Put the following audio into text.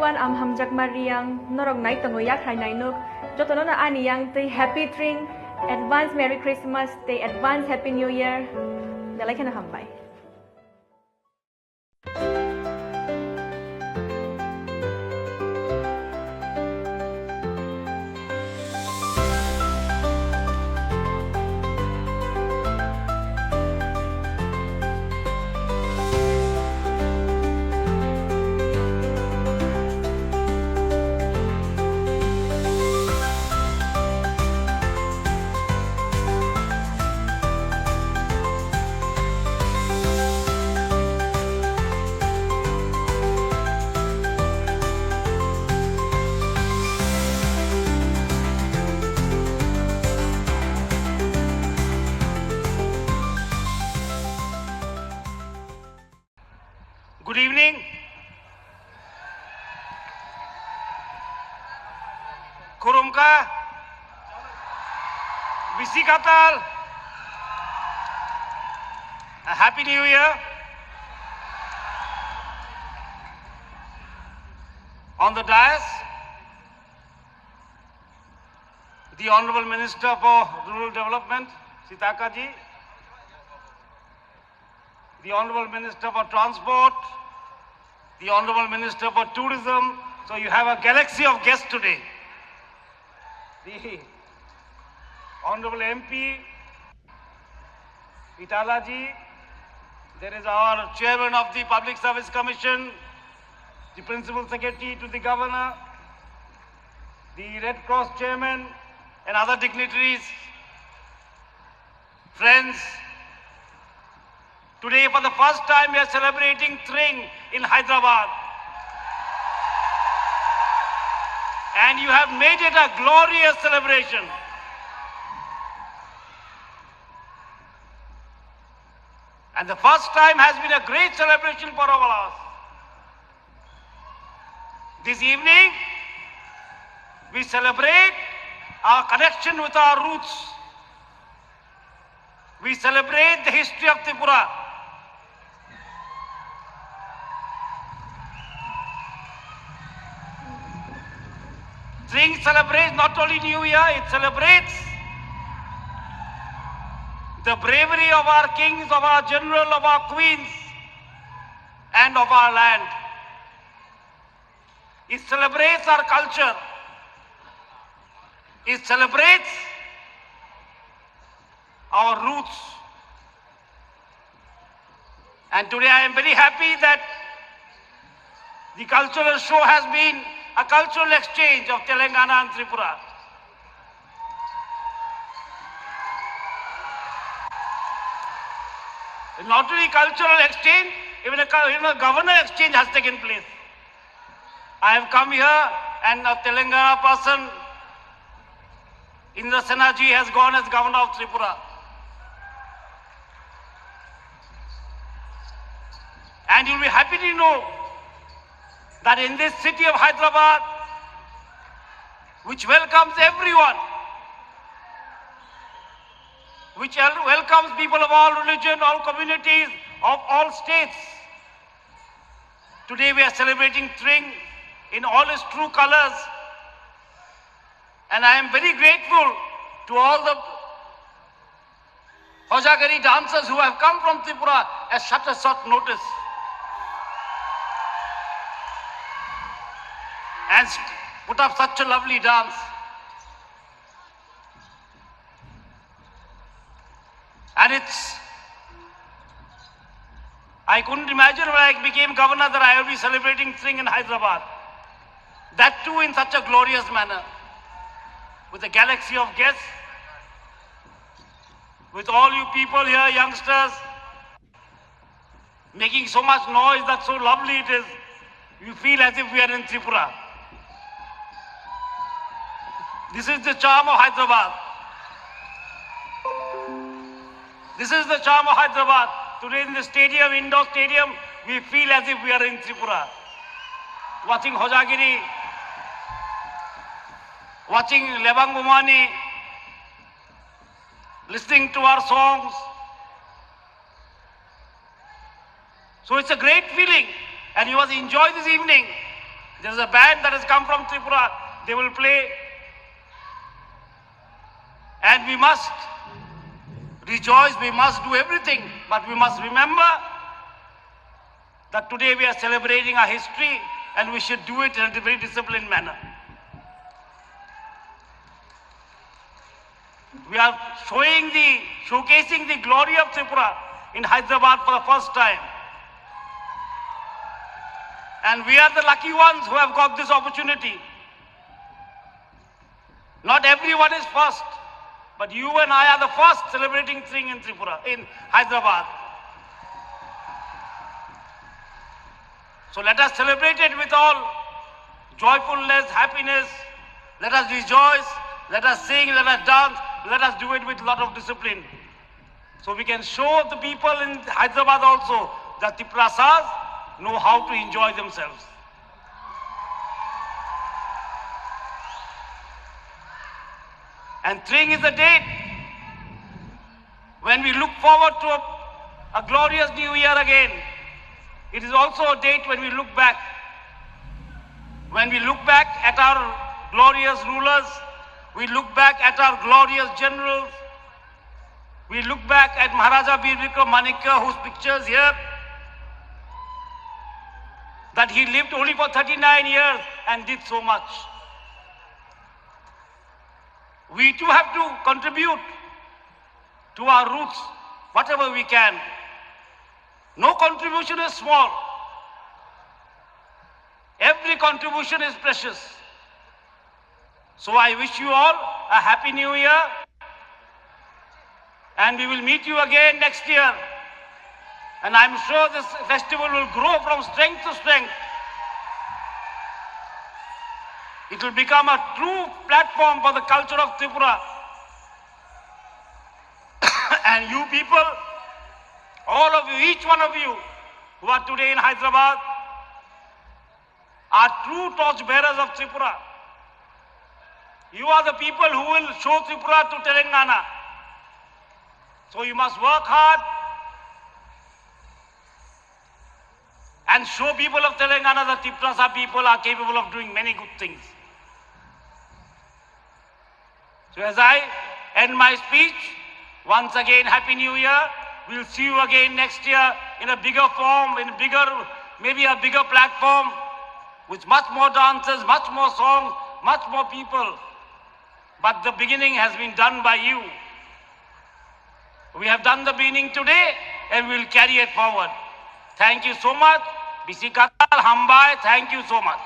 everyone, I'm Hamjak Mariang, Norok Night Tangoyak Hainainuk, Jotonona Aniyang, the Happy Tring, Advance Merry Christmas, the Advance Happy New Year, the like and a humbai. Good evening. Kurumka, Bisi Katal, a Happy New Year. On the dais, the Honorable Minister for Rural Development, Sitaka ji, the Honorable Minister for Transport, the Honorable Minister for Tourism. So you have a galaxy of guests today. The Honorable MP, Itala ji, there is our Chairman of the Public Service Commission, the Principal Secretary to the Governor, the Red Cross Chairman and other dignitaries, friends. Today, for the first time, we are celebrating Tring in Hyderabad. And you have made it a glorious celebration. And the first time has been a great celebration for all of us. This evening, we celebrate our connection with our roots. We celebrate the history of Tripura. Tring celebrates not only New Year, it celebrates the bravery of our kings, of our general, of our queens, and of our land. It celebrates our culture. It celebrates our roots. And today I am very happy that the cultural show has been a cultural exchange of Telangana and Tripura. Not only cultural exchange, even a governor exchange has taken place. I have come here and a Telangana person, Indra Senaji, has gone as governor of Tripura. And you'll be happy to know that in this city of Hyderabad, which welcomes everyone, which welcomes people of all religion, all communities, of all states, today we are celebrating Tring in all its true colors. And I am very grateful to all the Hojagari dancers who have come from Tripura at such a short notice. And put up such a lovely dance. And I couldn't imagine when I became governor that I will be celebrating Tring in Hyderabad. That too in such a glorious manner. With a galaxy of guests, with all you people here, youngsters, making so much noise, that's so lovely it is. You feel as if we are in Tripura. This is the charm of Hyderabad. This is the charm of Hyderabad. Today in the stadium, indoor stadium, we feel as if we are in Tripura. Watching Hojagiri, watching Lebang Umani, listening to our songs. So it's a great feeling, and you must enjoy this evening There is a band that has come from Tripura. They will play. And we must rejoice, we must do everything, but we must remember that today we are celebrating our history and we should do it in a very disciplined manner. We are showcasing the glory of Tripura in Hyderabad for the first time. And we are the lucky ones who have got this opportunity. Not everyone is first, but you and I are the first celebrating Tring in Tripura, in Hyderabad. So let us celebrate it with all joyfulness, happiness. Let us rejoice, let us sing, let us dance, let us do it with a lot of discipline. So we can show the people in Hyderabad also that the Triprasas know how to enjoy themselves. And Tring is a date when we look forward to a glorious new year again. It is also a date when we look back. When we look back at our glorious rulers, we look back at our glorious generals, we look back at Maharaja Bir Vikram Manikya, whose pictures here, that he lived only for 39 years and did so much. We too have to contribute to our roots, whatever we can. No contribution is small. Every contribution is precious. So I wish you all a happy new year, and we will meet you again next year. And I'm sure this festival will grow from strength to strength. It will become a true platform for the culture of Tripura. And you people, all of you, each one of you who are today in Hyderabad, are true torch bearers of Tripura. You are the people who will show Tripura to Telangana. So you must work hard and show people of Telangana that Triprasa people are capable of doing many good things. So as I end my speech, once again, Happy New Year. We'll see you again next year in a bigger form, in a bigger, maybe a bigger platform, with much more dancers, much more songs, much more people. But the beginning has been done by you. We have done the beginning today and we'll carry it forward. Thank you so much. Bisikatal Hambai, thank you so much.